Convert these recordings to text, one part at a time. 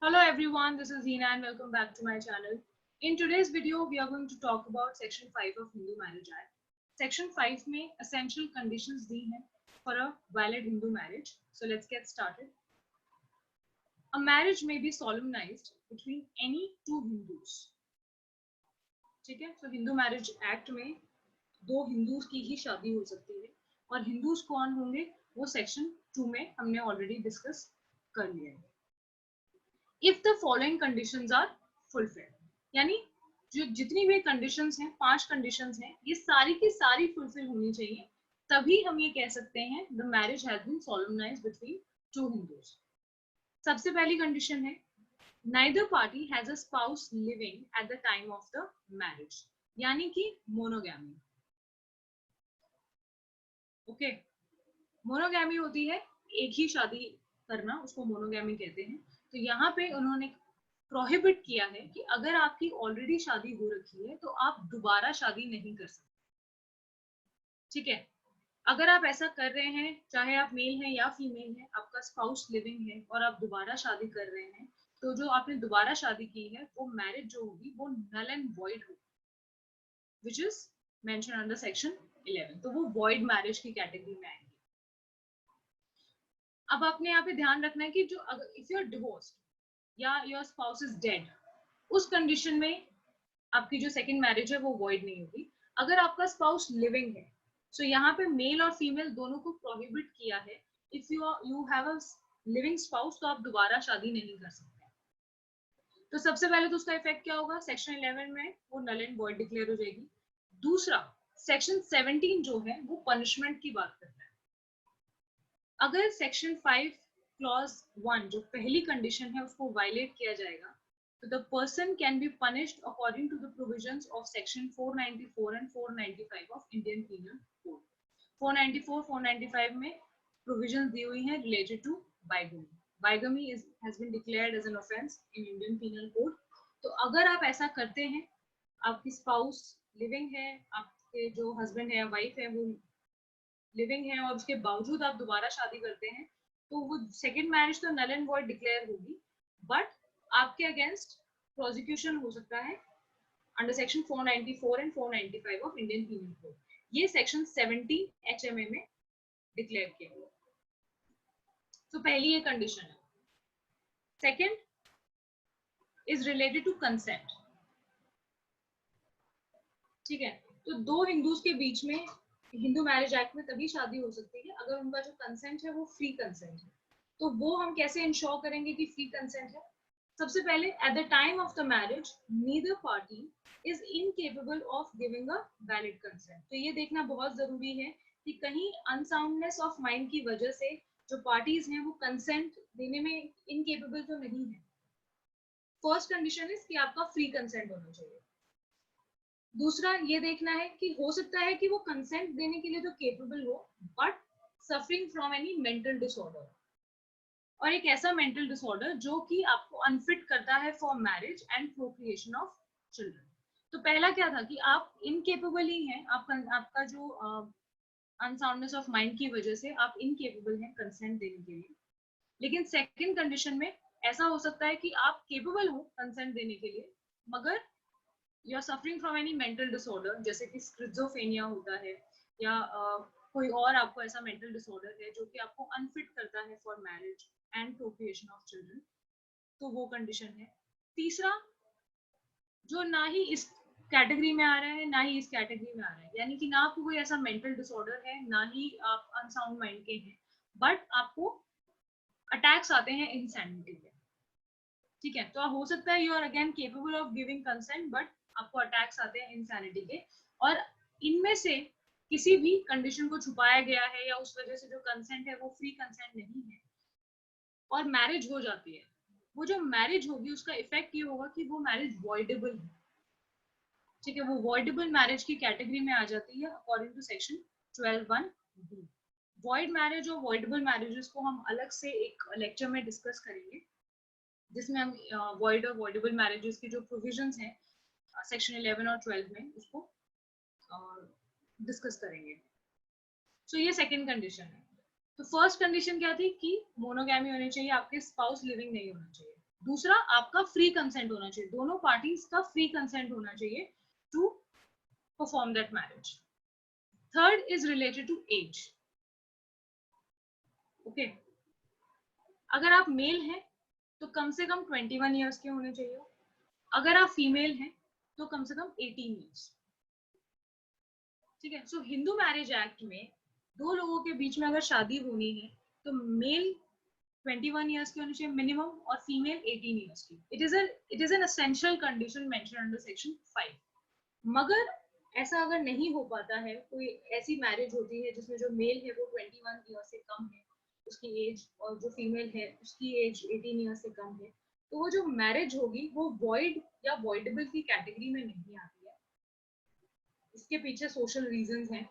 Hello everyone, this is Hina and welcome back to my channel. In today's video, we are going to talk about Section 5 of Hindu Marriage Act. Section 5 में essential conditions दी हैं for a valid Hindu marriage. So let's get started. A marriage may be solemnized between any two Hindus. ठीक है? So Hindu Marriage Act में दो Hindus की ही शादी हो सकती है और हिंदूज कौन होंगे वो सेक्शन 2 में हमने ऑलरेडी डिस्कस कर लिया है. If the following conditions are fulfilled, यानी जो जितनी भी कंडीशंस हैं, 5 कंडीशंस हैं, ये सारी की सारी फुलफिल होनी चाहिए, तभी हम ये कह सकते हैं the marriage has been solemnized between two Hindus. सबसे पहली कंडीशन है neither party has a spouse living at the time of the marriage, यानी कि मोनोगैमी. ओके, मोनोगैमी होती है एक ही शादी करना, उसको मोनोगैमी कहते हैं. तो यहाँ पे उन्होंने प्रोहिबिट किया है कि अगर आपकी ऑलरेडी शादी हो रखी है तो आप दोबारा शादी नहीं कर सकते. ठीक है, अगर आप ऐसा कर रहे हैं, चाहे आप मेल हैं या फीमेल हैं, आपका स्पाउस लिविंग है और आप दोबारा शादी कर रहे हैं, तो जो आपने दोबारा शादी की है वो मैरिज जो होगी वो नल एंड वॉइड होगी, which is mention under section 11. तो वो वॉइड मैरिज की कैटेगरी में आएंगे. अब आपने यहाँ पे ध्यान रखना है कि जो अगर इफ यू आर डिवोर्स्ड या योर स्पाउस इज डेड, उस कंडीशन में आपकी जो सेकंड मैरिज है वो वॉइड नहीं होगी. अगर आपका स्पाउस लिविंग है, सो यहाँ पे मेल और फीमेल दोनों को प्रोहिबिट किया है. If you have a living spouse तो आप दोबारा शादी नहीं कर सकते. तो सबसे पहले तो उसका इफेक्ट क्या होगा, सेक्शन 11 में वो नल एंड वॉइड डिक्लेयर हो जाएगी. दूसरा, सेक्शन 17 जो है वो पनिशमेंट की बात करता है. अगर सेक्शन 5 क्लॉज 1 जो पहली कंडीशन है उसको वायलेट किया जाएगा, तो the person can be punished according to the provisions of section 494 and 495 of Indian Penal Code. 494 495 में प्रोविजंस दी हुई हैं related to bigamy. Bigamy has been declared as an offence in Indian Penal Code. तो अगर आप ऐसा करते हैं, आपकी स्पाउस लिविंग है, आपके जो हस्बैंड है या वाइफ है वो लिविंग है और उसके बावजूद आप दोबारा शादी करते हैं, तो वो सेकंड मैरिज तो नल एंड वॉइड डिक्लेयर होगी, बट आपके अगेंस्ट प्रोसिक्यूशन हो सकता है under section 494 and 495 of Indian Penal Code. ये सेक्शन 17 HMA में डिक्लेयर किया हुआ. तो पहली ये कंडीशन है. Second is related to consent. ठीक है, तो दो हिंदूज के बीच में हिंदू मैरिज एक्ट में तभी शादी हो सकती है अगर उनका जो कंसेंट है वो फ्री कंसेंट है. तो वो हम कैसे इंश्योर करेंगे कि फ्री कंसेंट है? सबसे पहले, at the time of the marriage neither party is incapable of giving a valid consent. तो ये देखना बहुत जरूरी है कि कहीं अनसाउंडनेस ऑफ माइंड की वजह से जो पार्टीज हैं वो कंसेंट देने में इनकेपेबल तो नहीं है. फर्स्ट कंडीशन इज कि आपका फ्री कंसेंट होना चाहिए. दूसरा ये देखना है कि हो सकता है कि वो कंसेंट देने के लिए तो केपेबल हो, but suffering from any mental disorder, और एक ऐसा मेंटल डिसऑर्डर जो कि आपको अनफिट करता है for marriage and procreation of children. तो पहला क्या था कि आप इनकेपेबल ही हैं, आपका जो अनसाउंडनेस ऑफ माइंड की वजह से आप इनकेपेबल हैं कंसेंट देने के लिए. लेकिन सेकंड कंडीशन में ऐसा हो सकता है कि आप केपेबल हो कंसेंट देने के लिए, मगर you are suffering from any mental disorder, जैसे कि स्किज़ोफ्रेनिया होता है या कोई और आपको ऐसा मेंटल डिसऑर्डर है जो कि आपको अनफिट करता है for marriage and procreation of children. तो वो कंडीशन है. तीसरा, जो ना ही इस कैटेगरी में आ रहा है ना ही इस कैटेगरी में आ रहा है, यानी कि ना आपको कोई ऐसा मेंटल डिसऑर्डर है ना ही आप अनसाउंड माइंड के हैं, बट आपको अटैक्स आते हैं इंसैनिटी के. ठीक है, तो हो सकता है you are again capable of giving consent, but आपको अटैक्स आते हैं इंसैनिटी के, और इनमें से किसी भी कंडीशन को छुपाया गया है या उस वजह से जो कंसेंट है वो फ्री कंसेंट नहीं है और मैरिज हो जाती है. वो जो मैरिज होगी उसका इफेक्ट ये होगा कि वो मैरिज वॉइडेबल है. ठीक है, वो वॉइडेबल मैरिज की कैटेगरी में आ जाती है according to section 12(1)(b). Void marriage और वॉइडेबल मैरिजेस को हम अलग से एक लेक्चर में डिस्कस करेंगे, जिसमें हम वॉइड और वॉइडेबल मैरिजेस की जो प्रोविजंस हैं सेक्शन 11 और 12 में उसको डिस्कस करेंगे. सो ये सेकंड कंडीशन है. तो फर्स्ट कंडीशन क्या थी कि मोनोगैमी होनी चाहिए, आपके स्पाउस लिविंग नहीं होना चाहिए। दूसरा, आपका फ्री कंसेंट होना चाहिए, दोनों पार्टीज का फ्री कंसेंट होना चाहिए to perform that marriage. Third is related to age. Okay, अगर आप मेल हैं तो कम से कम 21 ईयर्स के होने चाहिए, अगर आप फीमेल हैं तो कम से कम 18 ईयर्स। ठीक है, सो हिंदू मैरिज एक्ट में दो लोगों के बीच में अगर शादी होनी है तो मेल 21 ईयर्स की होनी चाहिए मिनिमम और फीमेल 18 ईयर्स की। It is an essential condition mention under section 5। मगर ऐसा अगर नहीं हो पाता है, कोई ऐसी मैरिज होती है जिसमें जो मेल है वो 21 ईयर्स से कम है उसकी एज, और जो फीमेल है उसकी एज 18 ईयर्स से कम है, तो वो जो मैरिज होगी वो वॉइड या वॉइडेबल की कैटेगरी में नहीं आती है। इसके पीछे सोशल रीजंस हैं,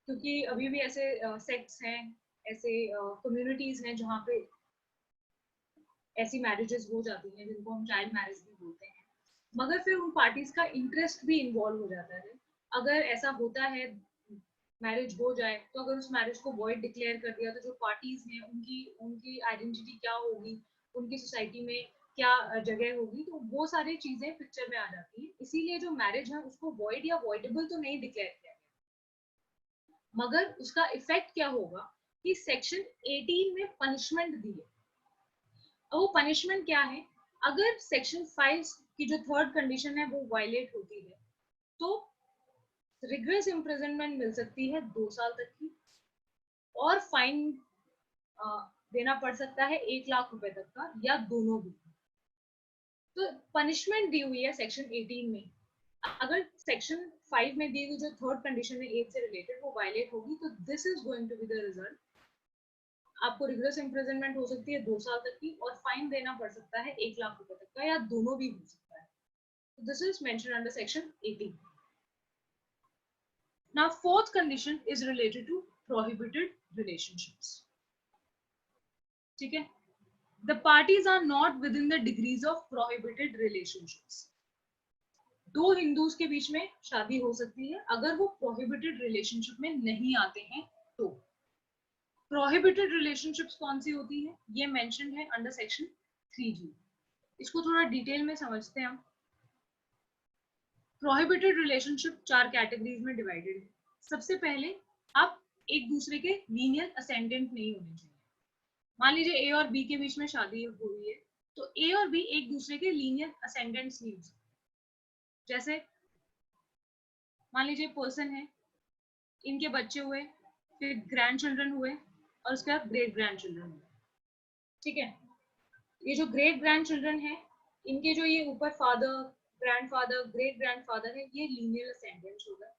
क्योंकि अभी भी ऐसे सेक्ट्स हैं, ऐसे कम्युनिटीज हैं जहाँ पे ऐसी मैरिजेस हो जाती हैं जिनको हम चाइल्ड मैरिज भी बोलते हैं, मगर फिर उन पार्टीज का इंटरेस्ट भी इन्वॉल्व हो जाता है। अगर ऐसा होता है, मैरिज हो जाए, तो अगर उस मैरिज को वॉइड डिक्लेयर कर दिया तो जो पार्टीज हैं उनकी उनकी आइडेंटिटी क्या होगी, उनकी सोसाइटी में क्या जगह होगी, तो वो सारी चीजें पिक्चर में आ जाती है। इसीलिए जो मैरिज है उसको वॉइड या वॉइडेबल तो नहीं डिक्लेयर किया गया, मगर उसका इफेक्ट क्या होगा कि सेक्शन 18 में पनिशमेंट दी है। वो पनिशमेंट क्या है, अगर सेक्शन 5 की जो थर्ड कंडीशन है वो वायलेट होती है तो रिग्रेस इम्प्रिजनमेंट मिल सकती है 2 साल तक की, और फाइन देना पड़ सकता है 1 लाख रुपए तक का, या दोनों भी। तो पनिशमेंट दी हुई है सेक्शन 18 में, अगर सेक्शन 5 में दी हुई जो थर्ड कंडीशन है एज से रिलेटेड वो वायलेट होगी तो this is going to be the result. आपको रिग्रेस इम्प्रिजनमेंट हो सकती है 2 साल तक की, और फाइन देना पड़ सकता है 1 लाख रुपए तक का, या दोनों भी हो सकता है। This is mentioned under section 18. Now, fourth condition is related to prohibited relationships. ठीक है, the parties are not within the degrees of prohibited relationships. दो हिंदूज के बीच में शादी हो सकती है अगर वो प्रोहिबिटेड रिलेशनशिप में नहीं आते हैं तो। प्रोहिबिटेड रिलेशनशिप्स कौन सी होती है, ये मेंशन है अंडर सेक्शन 3G। इसको थोड़ा डिटेल में समझते हैं हम। प्रोहिबिटेड रिलेशनशिप 4 कैटेगरीज में डिवाइडेड है। सबसे पहले, आप एक दूसरे के लीनियर असेंडेंट नहीं होने चाहिए। मान लीजिए ए और बी के बीच में शादी हुई है, तो ए और बी एक दूसरे के लीनियर असेंडेंट्स नहीं हो सकते। जैसे मान लीजिए पर्सन है, इनके बच्चे हुए, फिर ग्रैंड चिल्ड्रन हुए, और उसके बाद ग्रेट ग्रैंड चिल्ड्रन हुए। ठीक है, ये जो ग्रेट ग्रैंड चिल्ड्रन है, इनके जो ये ऊपर फादर, ग्रैंडफादर, ग्रेट ग्रैंडफादर है, ये लीनियर असेंडेंट्स हो गए।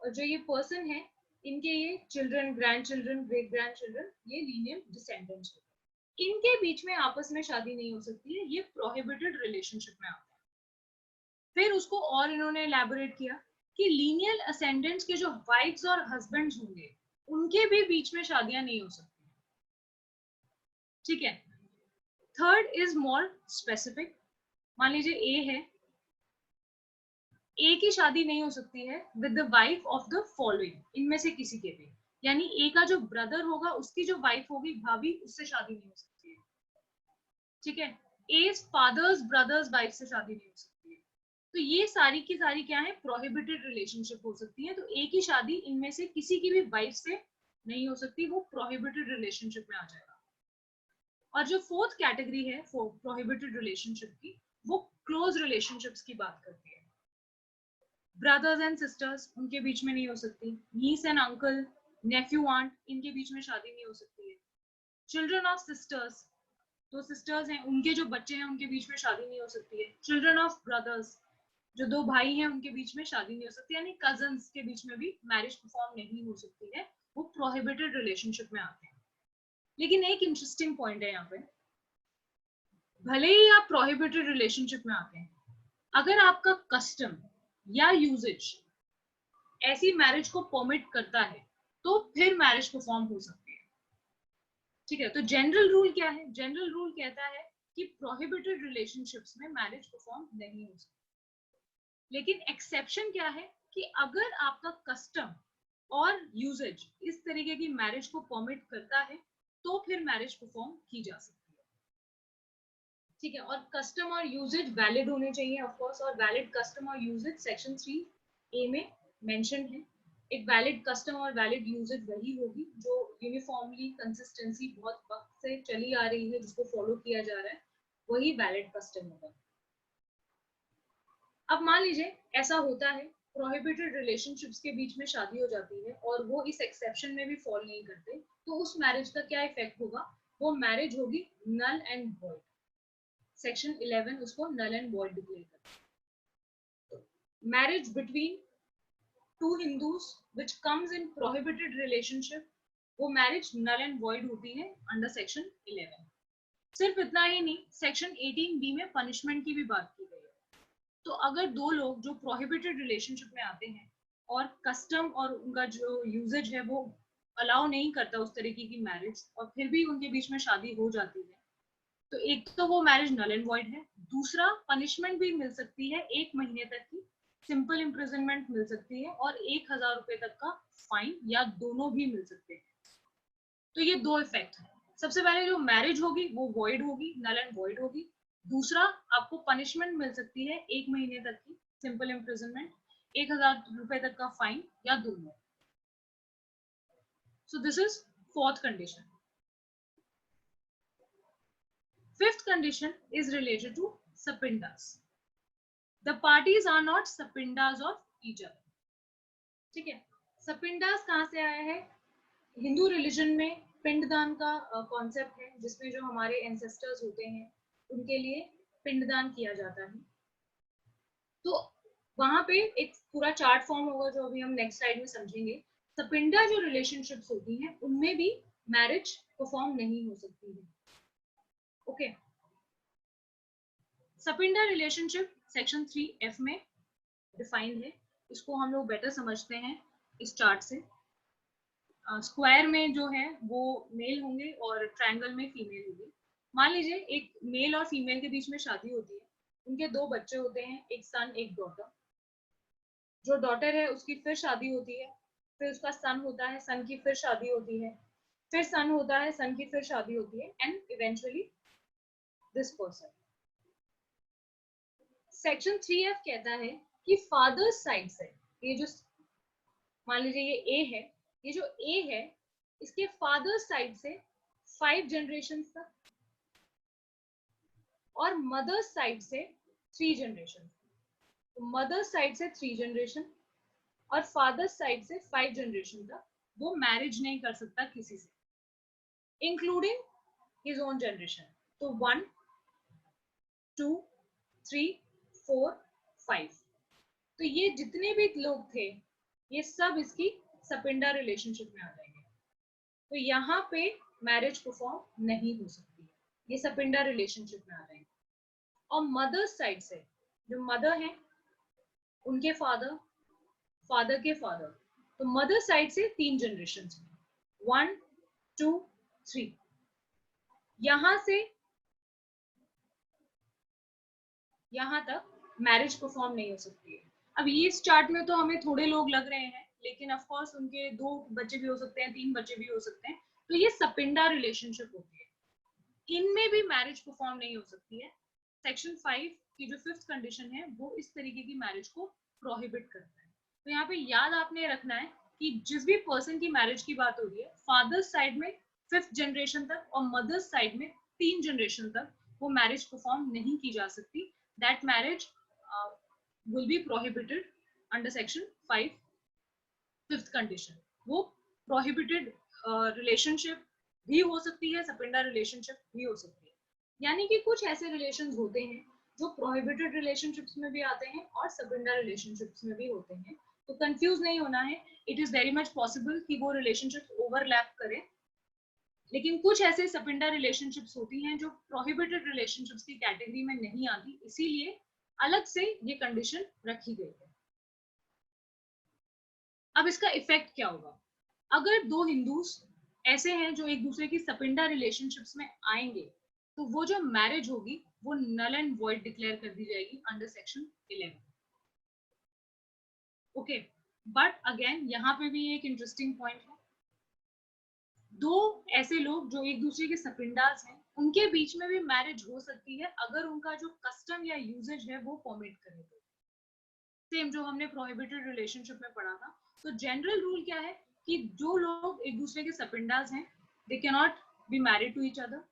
और जो ये पर्सन है, इनके ये children, grand children, great grand children, ये लीनियर डिसेंडेंट्स हो गए। इनके बीच में आपस में शादी नहीं हो सकती है, ये प्रोहिबिटेड रिलेशनशिप में आता है। फिर उसको और इन्होंने एलैबोरेट किया कि लीनियर असेंडेंट्स के जो वाइफ्स और हस्बैंड्स होंगे उनके भी बीच में शादियां नहीं हो सकती। ठीक है, थर्ड इज मोर स्पेसिफिक। मान लीजिए ए है, ए की शादी नहीं हो सकती है with the wife of the following, इनमें से किसी के भी, यानी ए का जो ब्रदर होगा उसकी जो वाइफ होगी भाभी, उससे शादी नहीं हो सकती है। ठीक है, ए फादर्स ब्रदर्स वाइफ से शादी नहीं हो सकती है। तो ये सारी की सारी क्या है, प्रोहिबिटेड रिलेशनशिप हो सकती है। तो ए की शादी इनमें से किसी की भी वाइफ से नहीं हो सकती, वो प्रोहिबिटेड रिलेशनशिप में आ जाएगा। और जो फोर्थ कैटेगरी है प्रोहिबिटेड रिलेशनशिप की, वो क्लोज रिलेशनशिप्स की बात करती है। ब्रदर्स एंड सिस्टर्स, उनके बीच में नहीं हो सकती। नीस एंड अंकल, नेफ्यू आंट, इनके बीच में शादी नहीं हो सकती है। चिल्ड्रन ऑफ सिस्टर्स, दो सिस्टर्स हैं, उनके जो बच्चे हैं उनके बीच में शादी नहीं हो सकती है। चिल्ड्रन ऑफ ब्रदर्स, जो दो भाई हैं उनके बीच में शादी नहीं हो सकती, यानी कजन्स के बीच में भी मैरिज परफॉर्म नहीं हो सकती है, वो प्रोहिबिटेड रिलेशनशिप में आते हैं। लेकिन एक इंटरेस्टिंग पॉइंट है यहाँ पे, भले ही आप प्रोहिबिटेड रिलेशनशिप में आते हैं, अगर आपका कस्टम या यूजेज ऐसी मैरिज को परमिट करता है तो फिर मैरिज परफॉर्म हो सकती है। ठीक है, तो जनरल रूल क्या है, जनरल रूल कहता है कि प्रोहिबिटेड रिलेशनशिप्स में मैरिज परफॉर्म नहीं हो सकती। लेकिन एक्सेप्शन क्या है कि अगर आपका कस्टम और यूजेज इस तरीके की मैरिज को परमिट करता है तो फिर मैरिज परफॉर्म की जा सकती है, ठीक है। और कस्टम और यूजेज वैलिड होने चाहिए ऑफ कोर्स, और वैलिड कस्टम और यूजेज सेक्शन 3A में मेंशन है। एक वैलिड कस्टम और वैलिड यूजेज वही होगी जो यूनिफॉर्मली कंसिस्टेंसी बहुत वक्त से चली आ रही है, जिसको फॉलो किया जा रहा है, वही वैलिड कस्टम होगा। अब मान लीजिए ऐसा होता है, प्रोहिबिटेड रिलेशनशिप्स के बीच में शादी हो जाती है और वो इस एक्सेप्शन में भी फॉल नहीं करते, तो उस मैरिज का क्या इफेक्ट होगा? वो मैरिज होगी नल एंड वॉइड। सेक्शन 11 उसको नल एंड वॉइड डिक्लेयर करता है। Marriage between two Hindus which comes in prohibited relationship, वो मैरिज नल एंड वॉइड होती है अंडर सेक्शन 11। सिर्फ इतना ही नहीं, सेक्शन 18B में पनिशमेंट की भी बात की गई है। तो अगर दो लोग जो प्रोहिबिटेड रिलेशनशिप में आते हैं और कस्टम और उनका जो यूजेज है वो अलाउ नहीं करता उस तरीके की मैरिज, और फिर भी उनके बीच में शादी हो जाती है, तो एक तो वो मैरिज नल एंड वॉइड है, दूसरा पनिशमेंट भी मिल सकती है 1 महीने तक की सिंपल इम्प्रिजनमेंट मिल सकती है, और 1000 रुपए तक का फाइन, या दोनों भी मिल सकते हैं। तो ये दो इफेक्ट है। सबसे पहले जो मैरिज होगी वो वॉइड होगी, नल एंड वॉइड होगी। दूसरा, आपको पनिशमेंट मिल सकती है 1 महीने तक की सिंपल इम्प्रिजनमेंट, 1000 रुपए तक का फाइन, या दोनों। So this is fourth condition. Fifth condition is related to sapindas. The parties are not sapindas of each other. ठीक है, सपिंडास कहाँ से आया है? हिंदू रिलीजन में पिंडदान का कॉन्सेप्ट है, जिसमें जो हमारे एंसेस्टर्स होते हैं उनके लिए पिंडदान किया जाता है। तो वहां पे एक पूरा चार्ट फॉर्म होगा जो अभी हम नेक्स्ट स्लाइड में समझेंगे। सपिंडा जो रिलेशनशिप्स होती हैं उनमें भी मैरिज परफॉर्म नहीं हो सकती है। ओके, सपिंडा रिलेशनशिप सेक्शन 3F में डिफाइंड है। इसको हम लोग बेटर समझते हैं इस चार्ट से। स्क्वायर में जो है वो मेल होंगे और ट्रायंगल में फीमेल होगी। मान लीजिए एक मेल और फीमेल के बीच में शादी होती है, उनके 2 बच्चे होते हैं, एक सन एक डॉटर। जो डॉटर है उसकी फिर शादी होती है, फिर उसका सन होता है, सन की फिर शादी होती है, फिर सन होता है, सन की फिर शादी होती है, and eventually this person. Section 3F कहता है कि फादर साइड से, ये जो मान लीजिए ये ए है, ये जो ए है इसके फादर साइड से 5 जनरेशन तक, और मदर साइड से 3 जनरेशन। तो मदर साइड से 3 जनरेशन और फादर साइड से 5 जनरेशन तक वो मैरिज नहीं कर सकता किसी से, इंक्लूडिंग हिज ओन जनरेशन। तो 1 2 3 4 5, तो ये जितने भी लोग थे ये सब इसकी सपिंडा रिलेशनशिप में आ जाएंगे। तो यहाँ पे मैरिज परफॉर्म नहीं हो सकती है, ये सपिंडा रिलेशनशिप में आ जाएंगे। और मदर साइड से जो मदर है उनके फादर, फादर के फादर, तो मदर साइड से 3 जनरेशन, 1 2 3, यहां से यहां तक मैरिज परफॉर्म नहीं हो सकती है। अब ये इस चार्ट में तो हमें थोड़े लोग लग रहे हैं, लेकिन ऑफ कोर्स उनके 2 बच्चे भी हो सकते हैं, 3 बच्चे भी हो सकते हैं, तो ये सपिंडा रिलेशनशिप होती है, इनमें भी मैरिज परफॉर्म नहीं हो सकती है। सेक्शन 5 की जो 5th कंडीशन है वो इस तरीके की मैरिज को प्रोहिबिट करता है। तो यहाँ पे याद आपने रखना है कि जिस भी पर्सन की मैरिज की बात हो रही है, फादर साइड में 5th जनरेशन तक और मदर साइड में 3 जनरेशन तक वो मैरिज परफॉर्म नहीं की जा सकती। That marriage will be prohibited under section 5 5th condition. वो प्रोहिबिटेड रिलेशनशिप भी हो सकती है, सपिंडा रिलेशनशिप भी हो सकती है। यानी कि कुछ ऐसे रिलेशंस होते हैं जो प्रोहिबिटेड रिलेशनशिप्स में भी आते हैं और सपिंडा रिलेशनशिप्स में भी होते हैं। तो कंफ्यूज नहीं होना है, it is very much possible कि वो रिलेशनशिप ओवरलैप करें, लेकिन कुछ ऐसे सपिंडा रिलेशनशिप्स होती हैं जो प्रोहिबिटेड रिलेशनशिप्स की कैटेगरी में नहीं आती, इसीलिए अलग से ये कंडीशन रखी गई है। अब इसका इफेक्ट क्या होगा? अगर 2 हिंदूज ऐसे हैं जो एक दूसरे की सपिंडा रिलेशनशिप्स में आएंगे, तो वो जो मैरिज होगी वो नल एंड वॉइड डिक्लेयर कर दी जाएगी under section 11। Okay, but again यहाँ पे भी एक इंटरेस्टिंग पॉइंट है। दो ऐसे लोग जो एक दूसरे के सपिंडास हैं, उनके बीच में भी मैरिज हो सकती है अगर उनका जो कस्टम या यूजेज है वो परमिट करे तो। सेम जो हमने प्रोहिबिटेड रिलेशनशिप में पढ़ा था। तो जनरल रूल क्या है कि जो लोग एक दूसरे के सपिंडास हैं, they can not be married to each other.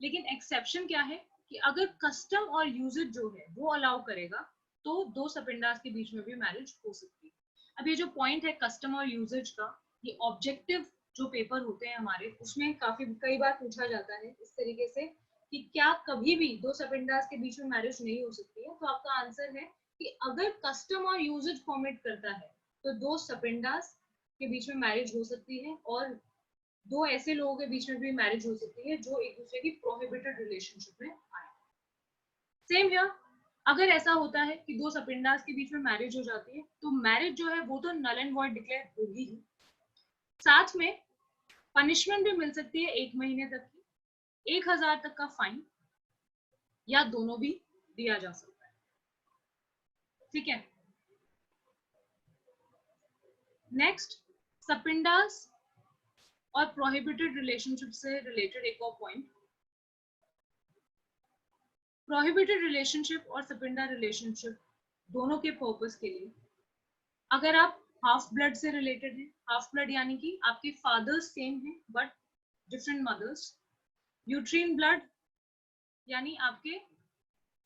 लेकिन एक्सेप्शन क्या है कि अगर कस्टम और यूजेज जो है वो अलाउ करेगा तो दो सपिंडास के बीच में भी मैरिज हो सकती है। अब ये जो पॉइंट है कस्टम और यूजेज का, ये ऑब्जेक्टिव जो पेपर होते हैं हमारे, उसमें कई बार पूछा जाता है इस तरीके से कि क्या कभी भी दो सपिंडास के बीच में मैरिज नहीं हो सकती है। तो आपका आंसर है कि अगर कस्टम और यूजेज परमिट करता है तो दो सपिंडास के बीच में मैरिज हो सकती है, और दो ऐसे लोगों के बीच में भी मैरिज हो सकती है जो एक दूसरे की प्रोहिबिटेड रिलेशनशिप में आए। सेम हियर, अगर ऐसा होता है कि दो सपिंडास के बीच में मैरिज हो जाती है तो मैरिज जो है वो तो नल एंड वॉइड डिक्लेयर होगी ही, साथ में पनिशमेंट भी मिल सकती है 1 महीने तक की, 1000 तक का फाइन, या दोनों भी दिया जा सकता है। ठीक है, नेक्स्ट, सपिंडास और प्रोहिबिटेड रिलेशनशिप से रिलेटेड एक और पॉइंट। प्रोहिबिटेड रिलेशनशिप और सपिंडा रिलेशनशिप दोनों के पर्पस के लिए, अगर आप हाफ ब्लड से रिलेटेड हैं, हाफ ब्लड यानी कि आपके फादर्स सेम हैं but different mothers, uterine blood यानी आपके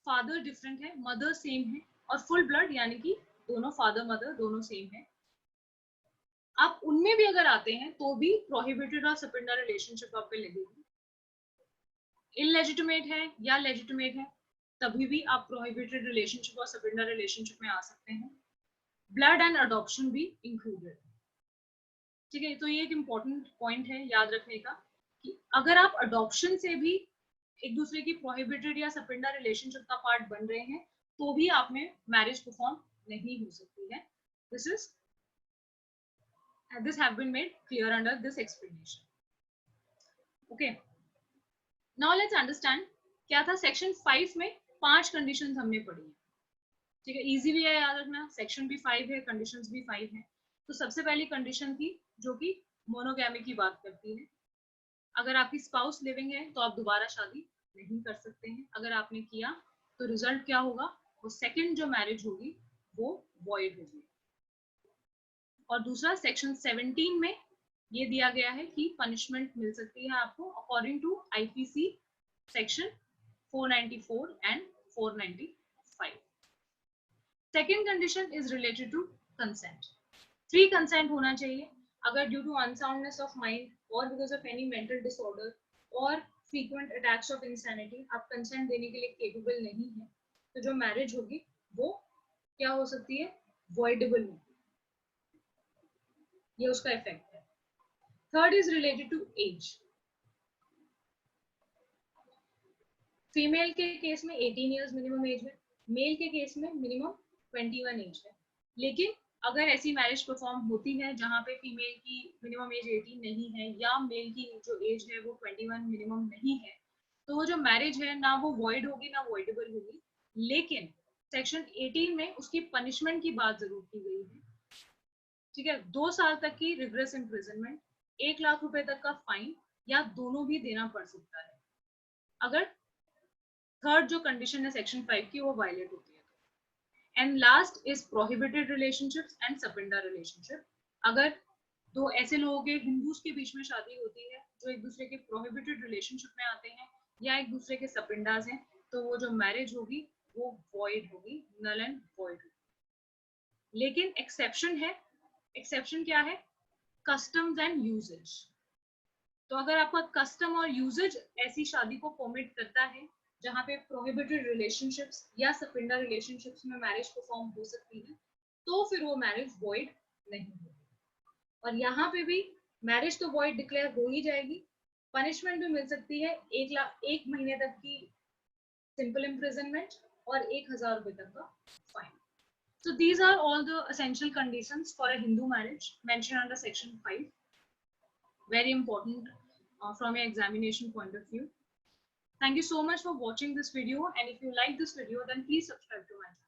फादर डिफरेंट है, मदर सेम है, और फुल ब्लड यानी कि दोनों फादर मदर दोनों सेम है, आप उनमें भी अगर आते हैं तो भी प्रोहिबिटेड और सपिंडा रिलेशनशिप आप पे लगेगी। इलेजिटिमेट है या लेजिटिमेट है, तभी भी आप प्रोहिबिटेड रिलेशनशिप और सपिंडा रिलेशनशिप में आ सकते हैं। ब्लड एंड अडॉप्शन भी इंक्लूडेड। ठीक है, तो ये एक इम्पोर्टेंट पॉइंट है याद रखने का कि अगर आप अडॉप्शन से भी एक दूसरे की प्रोहिबिटेड या सपिंडा रिलेशनशिप का पार्ट बन रहे हैं तो भी आप में मैरिज परफॉर्म नहीं हो सकती है। This have been made clear under this explanation. Okay, now let's understand क्या था सेक्शन 5 में 5 कंडीशंस हमने पढ़ी है। ठीक है, इजी भी है याद रखना, सेक्शन भी 5 है, कंडीशंस भी 5 है। तो सबसे पहली कंडीशन थी जो कि मोनोगैमी की बात करती है, अगर आपकी स्पाउस लिविंग है तो आप दोबारा शादी नहीं कर सकते हैं, अगर आपने किया तो रिजल्ट क्या होगा, वो सेकंड जो मैरिज होगी वो वॉइड होगी। और दूसरा सेक्शन 17 में ये दिया गया है कि पनिशमेंट मिल सकती है आपको according to IPC section 494 and 495। Second condition is related to consent. Free consent होना चाहिए। अगर due to unsoundness of mind और because of any mental disorder और फ्रीक्वेंट अटैक्स ऑफ इंसैनिटी आप कंसेंट देने के लिए केपेबल नहीं है तो जो मैरिज होगी वो क्या हो सकती है, वॉइडेबल होगी। ये उसका इफेक्ट है। Third is related to age. Female के केस में 18 इयर्स मिनिमम एज है, मेल के केस में मिनिमम 21 एज है। लेकिन अगर ऐसी मैरिज परफॉर्म होती है जहां पे फीमेल की मिनिमम एज 18 नहीं है या मेल की जो एज है वो 21 मिनिमम नहीं है, तो वो जो मैरिज है ना वो वॉइड होगी ना वॉइडेबल होगी। लेकिन सेक्शन 18 में उसकी पनिशमेंट की बात जरूर की गई है। ठीक है, 2 साल तक की रिग्रेस इम्प्रिजनमेंट, 1 लाख रुपए तक का फाइन या दोनों भी देना पड़ सकता है अगर थर्ड जो कंडीशन है सेक्शन 5 की वो वायलेट होती है। And last is prohibited relationships and सपिंडा relationship. अगर दो ऐसे लोगों के हिंदूज के बीच में शादी होती है जो एक दूसरे के प्रोहिबिटेड रिलेशनशिप में आते हैं या एक दूसरे के सपिंडाज हैं, तो वो जो मैरिज होगी वो वॉइड होगी, नल एंड वॉइड होगी। लेकिन एक्सेप्शन है। एक्सेप्शन क्या है, कस्टम्स एंड यूजेज। तो अगर आपका कस्टम और यूजेज ऐसी शादी को परमिट करता है जहां पे प्रोहिबिटेड रिलेशनशिप्स या सपिंडा रिलेशनशिप्स में मैरिज परफॉर्म हो सकती है तो फिर वो मैरिज वॉइड नहीं होगी। और यहाँ पे भी मैरिज तो वॉइड डिक्लेयर हो ही जाएगी, पनिशमेंट भी मिल सकती है 1 महीने तक की सिंपल इम्प्रिजनमेंट और 1000 रुपए तक का fine. So these are all the essential conditions for a Hindu marriage mentioned under section 5. Very important from your examination point of view. Thank you so much for watching this video, and if you like this video then please subscribe to my channel.